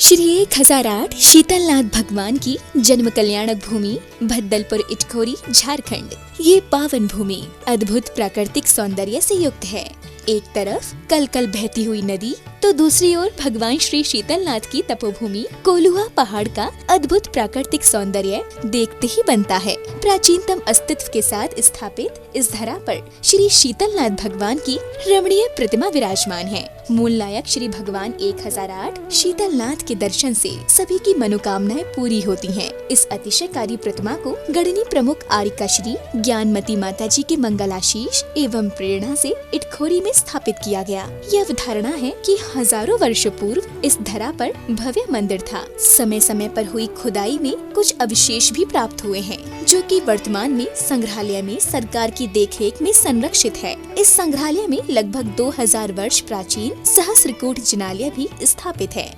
श्री 1008 शीतलनाथ भगवान की जन्म कल्याणक भूमि भद्दलपुर इटखोरी झारखंड। ये पावन भूमि अद्भुत प्राकृतिक सौंदर्य से युक्त है। एक तरफ कल कल बहती हुई नदी तो दूसरी ओर भगवान श्री शीतलनाथ की तपोभूमि कोलुआ पहाड़ का अद्भुत प्राकृतिक सौंदर्य देखते ही बनता है। प्राचीनतम अस्तित्व के साथ स्थापित इस धरा पर श्री शीतलनाथ भगवान की रमणीय प्रतिमा विराजमान है। मूल नायक श्री भगवान 1008 शीतलनाथ के दर्शन से सभी की मनोकामनाएं पूरी होती हैं। इस अतिशयकारी प्रतिमा को गढ़नी प्रमुख आरिका श्री ज्ञानमती माता जी के मंगलाशीष एवं प्रेरणा से इटखोरी में स्थापित किया गया। यह अवधारणा है कि हजारों वर्षों पूर्व इस धरा पर भव्य मंदिर था। समय समय पर हुई खुदाई में कुछ अवशेष भी प्राप्त हुए हैं, जो कि वर्तमान में संग्रहालय में सरकार की देखरेख में संरक्षित है। इस संग्रहालय में लगभग 2000 वर्ष प्राचीन सहस्त्रकूट जिनालय भी स्थापित है।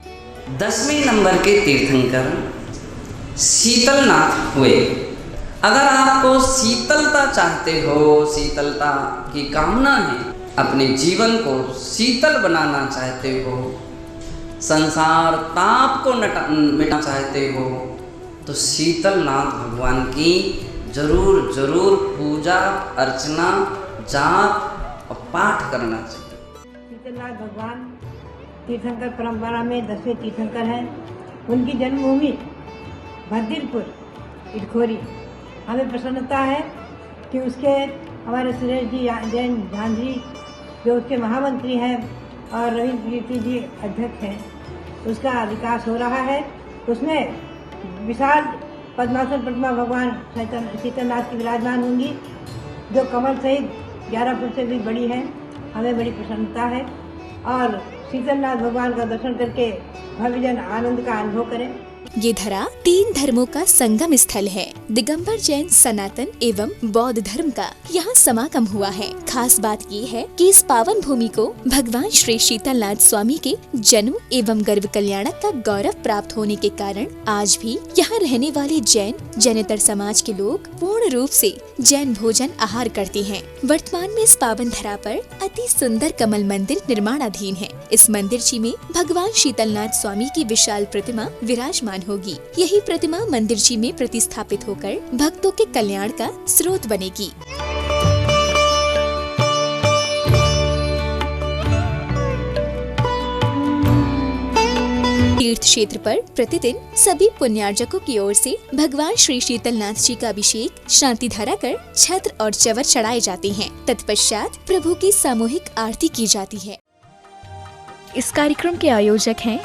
10वें नंबर के तीर्थंकर शीतलनाथ हुए। अगर आपको शीतलता चाहते हो, शीतलता की कामना है, अपने जीवन को शीतल बनाना चाहते हो, संसार ताप को मिटाना चाहते हो, तो शीतलनाथ भगवान की जरूर जरूर पूजा अर्चना जाप और पाठ करना चाहिए। शीतलनाथ भगवान तीर्थंकर परंपरा में 10वें तीर्थंकर हैं। उनकी जन्मभूमि भद्दलपुर इटखोरी। हमें प्रसन्नता है कि उसके हमारे सुरेश जी जैन झांझरी जो उसके महामंत्री हैं और रविंद्र कीर्ति जी अध्यक्ष हैं, उसका विकास हो रहा है। उसमें विशाल पद्मासन प्रतिमा भगवान शीतलनाथ की विराजमान होंगी, जो कमल सहित 11 फुट से भी बड़ी है। हमें बड़ी प्रसन्नता है और शीतलनाथ भगवान का दर्शन करके भव्य जन आनंद का अनुभव करें। ये धरा 3 धर्मों का संगम स्थल है। दिगंबर जैन सनातन एवं बौद्ध धर्म का यहाँ समागम हुआ है। खास बात ये है कि इस पावन भूमि को भगवान श्री शीतलनाथ स्वामी के जन्म एवं गर्भ कल्याणक का गौरव प्राप्त होने के कारण आज भी यहाँ रहने वाले जैनेतर समाज के लोग पूर्ण रूप से जैन भोजन आहार करते हैं। वर्तमान में इस पावन धरा पर अति सुंदर कमल मंदिर निर्माणाधीन है। इस मंदिर में भगवान शीतलनाथ स्वामी की विशाल प्रतिमा विराजमान होगी। यही प्रतिमा मंदिर जी में प्रतिस्थापित होकर भक्तों के कल्याण का स्रोत बनेगी। तीर्थ क्षेत्र पर प्रतिदिन सभी पुण्यार्जकों की ओर से भगवान श्री शीतलनाथ जी का अभिषेक शांति धारा कर छत्र और चवर चढ़ाए जाते हैं। तत्पश्चात प्रभु की सामूहिक आरती की जाती है। इस कार्यक्रम के आयोजक हैं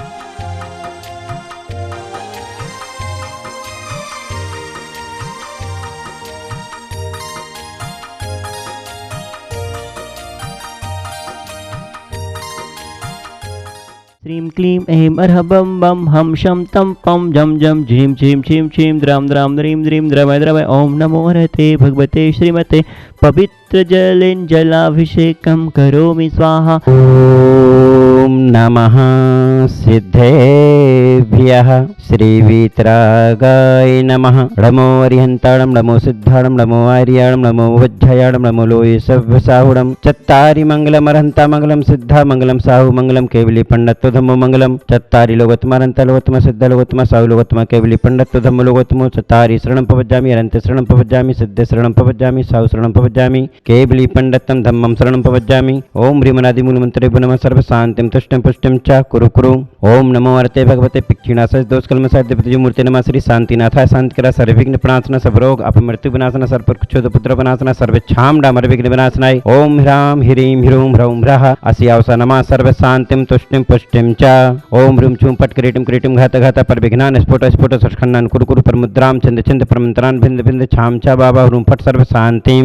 श्रीं क्लीं ऐं अर्हबं बम हम शम तम पम जम जम झीं झीं छीं छीं द्राम द्राम द्रीं द्रीं द्रवय द्रवय ओम नमो हरते भगवते श्रीमते पवित्र जलेन जलाभिषेकं करोमि स्वाहा। ओम नमः सिद्धेभ्यः श्रीवीतरागाय नमः। नमो अरिहन्ताणं नमो सिद्धाणं नमो आर्याणं नमो वज्रयाणं नमो लोये सव्यसाहुणं। चत्तारि मंगलमर्हन्ता मंगलं सिद्धा मंगलं साहु मंगलं केवली पंडित धम्मो मंगलम। चत्तारि लोकोत्तमरन्त लोकोत्तम सिद्ध लोकोत्तम साहु लोकोत्तम केवली पंडित धम्मो लोकोत्तमो। चत्तारि शरणं प्रपद्यामि अनन्त शरणं प्रपद्यामि सिद्ध शरणं प्रपद्यामि साहु शरणं प्रपद्यामि केवली पंडितं धम्मं शरणं प्रपद्यामि। ओम ह्रीमनादिमूलमन्त्रे नमः सर्व शान्तिं तुष्टिं पुष्टिं च कुरु कुरु। ओम नमो हरते भगवते पिक्षिणासय दोषकल्मषाद्यपति मूर्ति नमः श्री शांतिनाथाय शांतिकरा सर्वविघ्न प्रणाशना सर्वरोग अपमृत्यु विनाशना सर्वक्षोध पुत्र विनाशना सर्वक्षाम डामर विघ्न विनाशनाय। ओम ह्रां ह्रीं ह्रूं ह्रौं ह्रः अस्यावसा नमः सर्व शांतिं तुष्टिं पुष्टिं च। ओम ह्रूं छूं पट क्रीटिं क्रीटिं घात घात पर विघ्नान् स्फुट स्फुट सष्खण्डान् कुरु कुरु पर मुद्रां छिन्द छिन्द परमन्त्रान् भिन्द भिन्द छाम च बाबा ह्रूं फट सर्व शांतिं।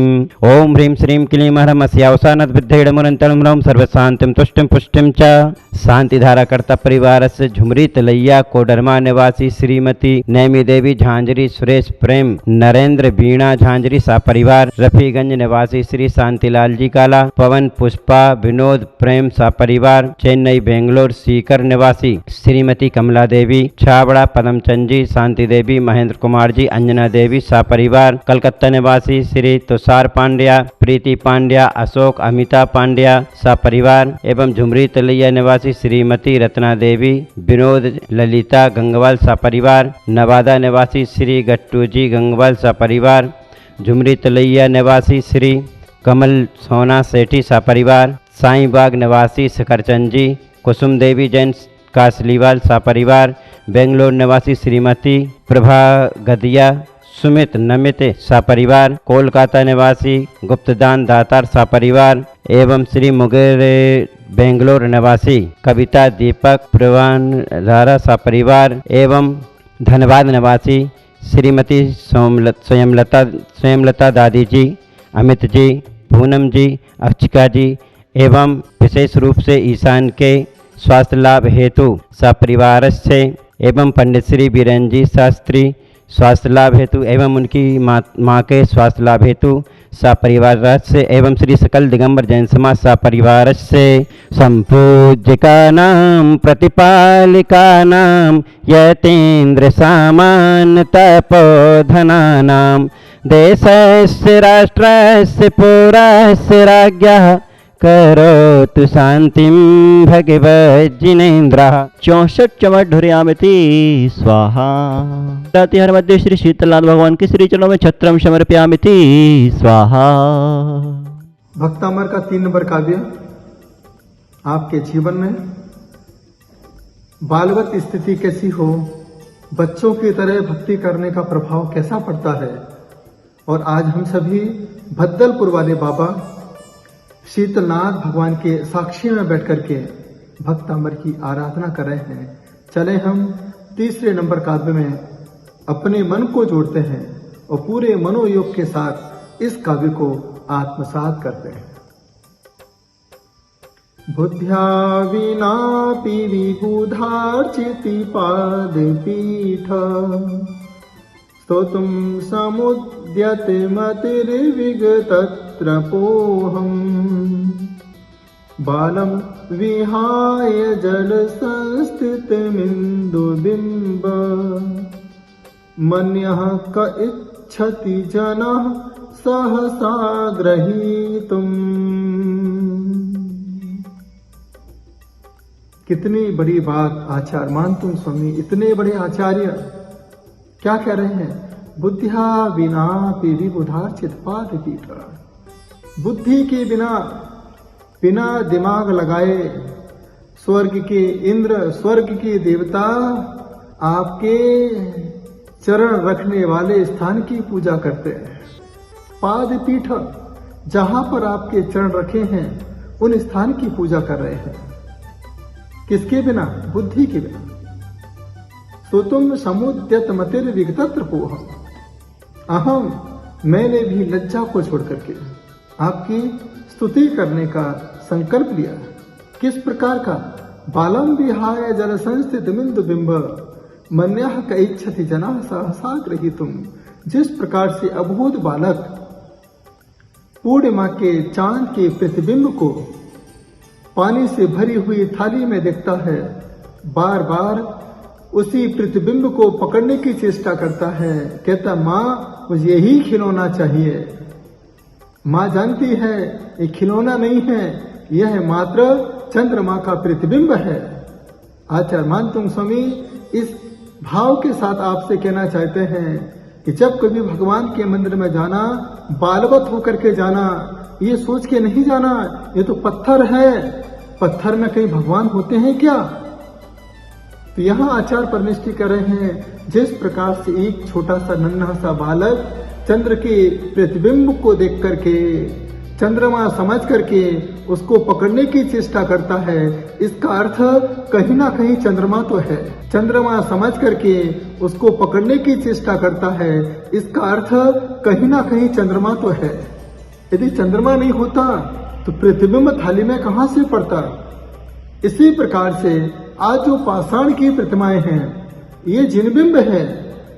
ओम ह्रीं श्रीं क्लीं ह्रम् अस्यावसा नद्विद्धेडमुरन्तरं ह्रौं सर्व शांतिं तुष्टिं पुष्टिं च। शांति धारा कर्ता परिवार से झुमरी तलैया कोडरमा निवासी श्रीमती नैमी देवी झांझरी, सुरेश प्रेम नरेंद्र बीणा झांझरी सा परिवार, रफीगंज निवासी श्री शांतिलाल जी काला, पवन पुष्पा विनोद प्रेम सा परिवार, चेन्नई बेंगलोर सीकर निवासी श्रीमती कमला देवी, छाबड़ा पदमचंद जी, शांति देवी, महेंद्र कुमार जी, अंजना देवी सा परिवार, कलकत्ता निवासी श्री तुषार पांड्या, प्रीति पांड्या, अशोक अमिता पांड्या सा परिवार एवं झुमरी तलैया तलैया निवासी श्रीमती रत्ना देवी, विनोद ललिता गंगवाल सपरिवार, नवादा निवासी श्री गट्टू जी गंगवाल सपरिवार, झुमरी तलैया निवासी श्री कमल सोना सेठी सपरिवार, साईं बाग निवासी शकरचंद जी, कुसुम देवी जैन कासलीवाल सपरिवार, बेंगलोर निवासी श्रीमती प्रभा गदिया, सुमित नमित सपरिवार, कोलकाता निवासी गुप्तदान दातार सपरिवार एवं श्री मुगेर बेंगलोर निवासी कविता दीपक प्रवान रारा सपरिवार एवं धनबाद निवासी श्रीमती स्वयंलता दादी जी, अमित जी, पूनम जी, अर्चिका जी एवं विशेष रूप से ईशान के स्वास्थ्य लाभ हेतु सपरिवार से एवं पंडित श्री बीरेन जी शास्त्री स्वास्थ्य लाभ हेतु एवं उनकी माँ के स्वास्थ्य लाभ हेतु सपरिवार से एवं श्री सकल दिगंबर जैन समाज सपरिवार से संपूज्यका नाम प्रतिपालिका नाम यतीन्द्र सामान्य तपोधना नाम देशस्य राष्ट्रस्य पुरस्य राज्ञः करोतु शांतिं भगवज्जिनेन्द्रः। 64 चमट ढुर्यामिति स्वाहा। हर मध्य श्री शीतलनाथ भगवान के श्री चरणों में छत्रम समर्पयामिति स्वाहा। भक्तामर का 3 नंबर काव्य आपके जीवन में बालवत स्थिति कैसी हो, बच्चों की तरह भक्ति करने का प्रभाव कैसा पड़ता है। और आज हम सभी भद्दलपुर वाले बाबा शीतलनाथ भगवान के साक्षी में बैठ करके भक्तामर की आराधना कर रहे हैं। चले हम 3 नंबर काव्य में अपने मन को जोड़ते हैं और पूरे मनोयोग के साथ इस काव्य को आत्मसात करते हैं। बुद्ध्या विनापि विबुधार्चिति पादपीठ स्तोतुं समुद्यते मतिर्विगतत्र पोहम् बालं विहाय जलसंस्थितमिन्दुबिम्ब मन्यः क इच्छति जनः सहसा ग्रहीतुम्। कितनी बड़ी बात आचार्य मानतुम स्वामी, इतने बड़े आचार्य क्या कह रहे हैं। बुद्धिया बिना विबुधार्चित पादपीठ, बुद्धि के बिना दिमाग लगाए स्वर्ग के इंद्र, स्वर्ग के देवता आपके चरण रखने वाले स्थान की पूजा करते हैं। पादपीठ, जहां पर आपके चरण रखे हैं उन स्थान की पूजा कर रहे हैं। किसके बिना? बुद्धि के बिना। तो तुम समुद्यत मतिर विगतत्र पोहम, अहम मैंने भी लज्जा को छोड़ करके आपकी स्तुति करने का संकल्प लिया। किस प्रकार का? बालम विहाय जल संस्थित बिंदु बिंब मन्यः क इच्छति जना सहसा ग्रहीतुम। जिस प्रकार से अबोध बालक पूर्णिमा के चांद के प्रतिबिंब को पानी से भरी हुई थाली में देखता है, बार बार उसी प्रतिबिंब को पकड़ने की चेष्टा करता है, कहता माँ मुझे यही खिलौना चाहिए। माँ जानती है ये खिलौना नहीं है, यह मात्र चंद्रमा का प्रतिबिंब है। आचार्य मानतुम स्वामी इस भाव के साथ आपसे कहना चाहते हैं कि जब कभी भगवान के मंदिर में जाना, बालवत होकर के जाना, ये सोच के नहीं जाना ये तो पत्थर है, पत्थर में कहीं भगवान होते हैं क्या। तो यहाँ आचार्य परनिष्ठि कर रहे हैं, जिस प्रकार से एक छोटा सा नन्हा सा बालक चंद्र के प्रतिबिंब को देख करके चंद्रमा समझ करके उसको पकड़ने की चेष्टा करता है, इसका अर्थ कहीं ना कहीं चंद्रमा तो है। चंद्रमा समझ करके उसको पकड़ने की चेष्टा करता है, इसका अर्थ कहीं ना कहीं चंद्रमा तो है। यदि चंद्रमा नहीं होता तो प्रतिबिंब थाली में कहां से पड़ता। इसी प्रकार से आज जो पाषाण की प्रतिमाएं हैं ये जिन बिंब है,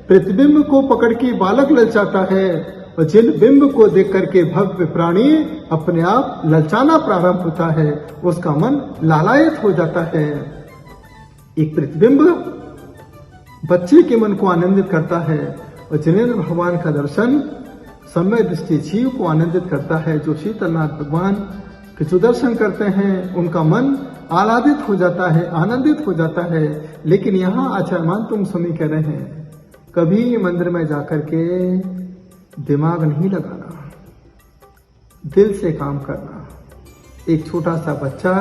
प्रतिबिंब को पकड़ के बालक ललचाता है और जिन बिंब को देख करके भव्य प्राणी अपने आप ललचाना प्रारंभ होता है, उसका मन लालायित हो जाता है। एक प्रतिबिंब बच्चे के मन को आनंदित करता है और जिनेन्द्र भगवान का दर्शन समय दृष्टि जीव को आनंदित करता है। जो शीतलनाथ भगवान के जो दर्शन करते हैं उनका मन आह्लादित हो जाता है, आनंदित हो जाता है। लेकिन यहाँ आचार्य मानतुंग स्वामी कह रहे हैं, कभी मंदिर में जाकर के दिमाग नहीं लगाना, दिल से काम करना। एक छोटा सा बच्चा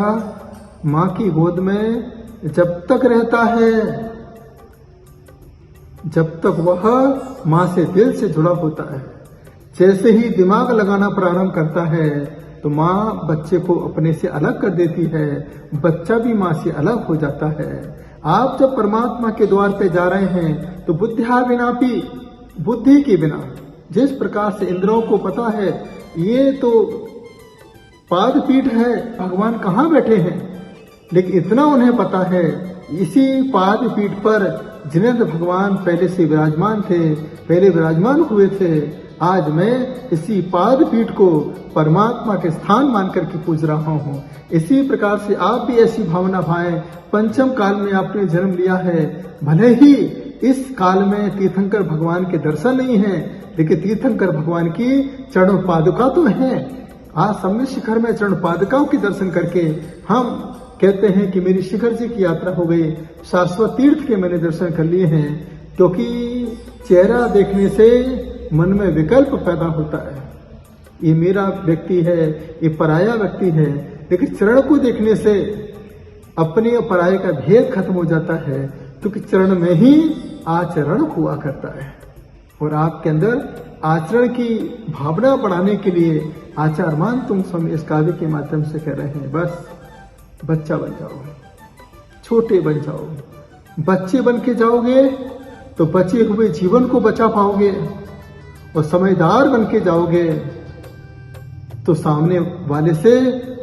माँ की गोद में जब तक रहता है, जब तक वह माँ से दिल से जुड़ा होता है, जैसे ही दिमाग लगाना प्रारंभ करता है तो माँ बच्चे को अपने से अलग कर देती है, बच्चा भी माँ से अलग हो जाता है। आप जब परमात्मा के द्वार पे जा रहे हैं तो बुद्धिया विनापी, बुद्धि के बिना, जिस प्रकार से इंद्रों को पता है ये तो पादपीठ है, भगवान कहाँ बैठे हैं, लेकिन इतना उन्हें पता है इसी पादपीठ पर जिनेंद्र भगवान पहले से विराजमान थे, पहले विराजमान हुए थे। आज मैं इसी पादपीठ को परमात्मा के स्थान मान करके पूज रहा हूँ। इसी प्रकार से आप भी ऐसी भावना भाएं। पंचम काल में आपने जन्म लिया है, भले ही इस काल में तीर्थंकर भगवान के दर्शन नहीं है, लेकिन तीर्थंकर भगवान की चरण पादुका तो है। आज सम्य शिखर में चरण पादुकाओं के दर्शन करके हम कहते हैं कि मेरी शिखर जी की यात्रा हो गई, शाश्वत तीर्थ के मैंने दर्शन कर लिए हैं। क्योंकि चेहरा देखने से मन में विकल्प पैदा होता है, ये मेरा व्यक्ति है, ये पराया व्यक्ति है, लेकिन चरण को देखने से अपने और पराये का भेद खत्म हो जाता है, क्योंकि चरण में ही आचरण हुआ करता है। और आपके अंदर आचरण की भावना बढ़ाने के लिए आचार्य मानतुंग स्वामी इस काव्य के माध्यम से कह रहे हैं, बस बच्चा बन जाओ, छोटे बन जाओ। बच्चे बन के जाओगे तो बचे हुए जीवन को बचा पाओगे, और समझदार बन के जाओगे तो सामने वाले से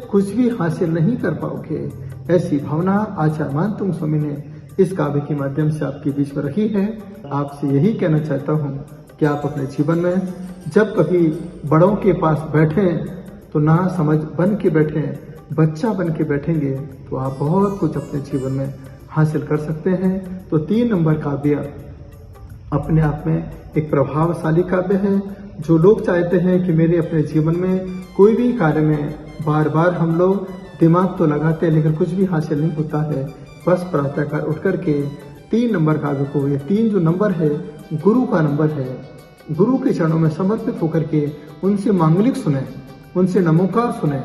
कुछ भी हासिल नहीं कर पाओगे। ऐसी भावना आचार्य मानतुंग स्वामी ने इस काव्य के माध्यम से आपके बीच में रखी है। आपसे यही कहना चाहता हूँ कि आप अपने जीवन में जब कभी बड़ों के पास बैठें तो ना समझ बन के बैठें, बच्चा बन के बैठेंगे तो आप बहुत कुछ अपने जीवन में हासिल कर सकते हैं। तो 3 नंबर काव्य अपने आप में एक प्रभावशाली काव्य है। जो लोग चाहते हैं कि मेरे अपने जीवन में कोई भी कार्य में बार बार हम लोग दिमाग तो लगाते हैं लेकिन कुछ भी हासिल नहीं होता है, बस प्रातःकाल उठ करके 3 नंबर काव्य को, ये 3 जो नंबर है गुरु का नंबर है, गुरु के चरणों में समर्पित होकर के उनसे मांगलिक सुने, उनसे नमोकार सुने,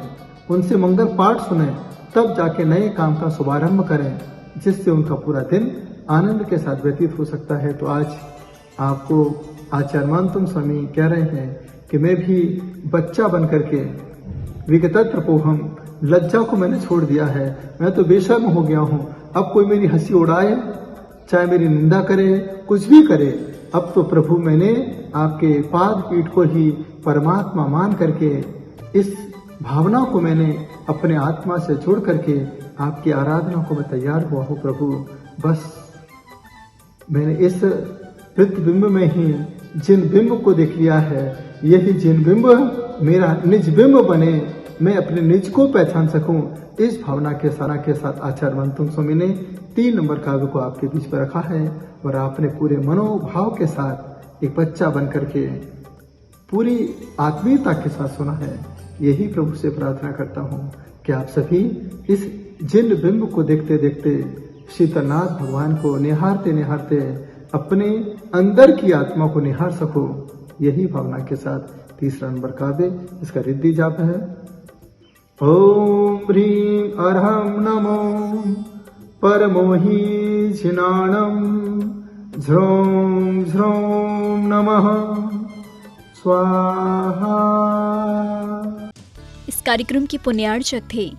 उनसे मंगल पाठ सुने, तब जाके नए काम का शुभारंभ करें, जिससे उनका पूरा दिन आनंद के साथ व्यतीत हो सकता है। तो आज आपको आचार्य मानतुंग स्वामी कह रहे हैं कि मैं भी बच्चा बन करके विगतत्र पोहम, लज्जा को मैंने छोड़ दिया है, मैं तो बेशर्म हो गया हूँ। अब कोई मेरी हंसी उड़ाए, चाहे मेरी निंदा करे, कुछ भी करे, अब तो प्रभु मैंने आपके पाद पीठ को ही परमात्मा मान करके इस भावना को मैंने अपने आत्मा से जोड़ करके आपकी आराधना को मैं तैयार हुआ हूँ। प्रभु बस मैंने इस प्रतिबिंब में ही जिन बिंब को देख लिया है, यही जिन बिंब मेरा निज बिंब बने, मैं अपने निज को पहचान सकूं। इस भावना के सारा के साथ आचार्य मानतुंग स्वामी ने 3 नंबर काव्य को आपके बीच में रखा है, और आपने पूरे मनोभाव के साथ एक बच्चा बन करके पूरी आत्मीयता के साथ सुना है। यही प्रभु से प्रार्थना करता हूँ कि आप सभी इस जिन बिंब को देखते देखते शीतलनाथ भगवान को निहारते निहारते अपने अंदर की आत्मा को निहार सको। यही भावना के साथ 3रा नंबर काव्य, इसका रिद्धि जाप है। ओम ह्रीं अर्हं नमो परमोहि जिनाणं झ्रौं झ्रौं नमः स्वाहा। इस कार्यक्रम के पुण्यार्चक थे